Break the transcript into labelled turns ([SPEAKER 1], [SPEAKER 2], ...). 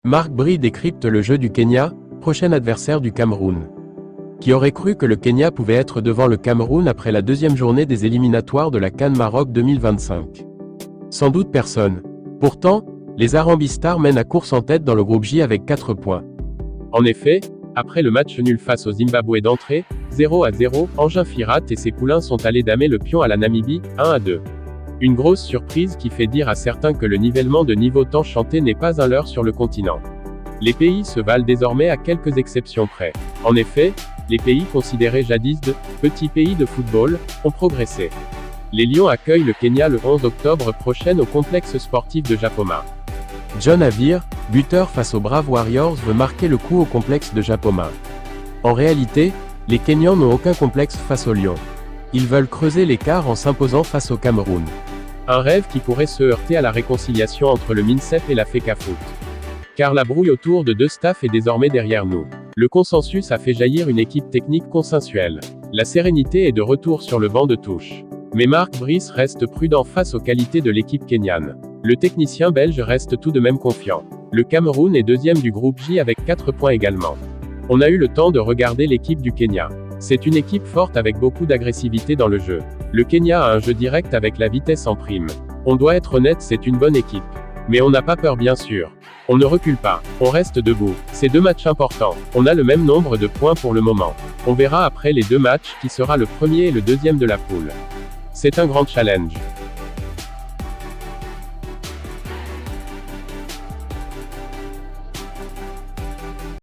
[SPEAKER 1] Marc Bry décrypte le jeu du Kenya, prochain adversaire du Cameroun. Qui aurait cru que le Kenya pouvait être devant le Cameroun après la deuxième journée des éliminatoires de la CAN Maroc 2025? Sans doute personne. Pourtant, les Harambee-Stars mènent à course en tête dans le groupe J avec 4 points. En effet, après le match nul face au Zimbabwe d'entrée, 0-0, Engin Firat et ses poulains sont allés damer le pion à la Namibie, 1-2. Une grosse surprise qui fait dire à certains que le nivellement de niveau tant chanté n'est pas un leurre sur le continent. Les pays se valent désormais à quelques exceptions près. En effet, les pays considérés jadis de « petits pays de football » ont progressé. Les Lions accueillent le Kenya le 11 octobre prochain au complexe sportif de Japoma. John Avir, buteur face aux Brave Warriors, veut marquer le coup au complexe de Japoma. En réalité, les Kenyans n'ont aucun complexe face aux Lions. Ils veulent creuser l'écart en s'imposant face au Cameroun. Un rêve qui pourrait se heurter à la réconciliation entre le MINSEP et la FECAFOOT. Car la brouille autour de deux staffs est désormais derrière nous. Le consensus a fait jaillir une équipe technique consensuelle. La sérénité est de retour sur le banc de touche. Mais Marc Bry reste prudent face aux qualités de l'équipe kenyane. Le technicien belge reste tout de même confiant. Le Cameroun est deuxième du groupe J avec 4 points également. On a eu le temps de regarder l'équipe du Kenya. C'est une équipe forte avec beaucoup d'agressivité dans le jeu. Le Kenya a un jeu direct avec la vitesse en prime. On doit être honnête, c'est une bonne équipe. Mais on n'a pas peur bien sûr. On ne recule pas, on reste debout. C'est 2 matchs importants. On a le même nombre de points pour le moment. On verra après les 2 matchs qui sera le premier et le deuxième de la poule. C'est un grand challenge.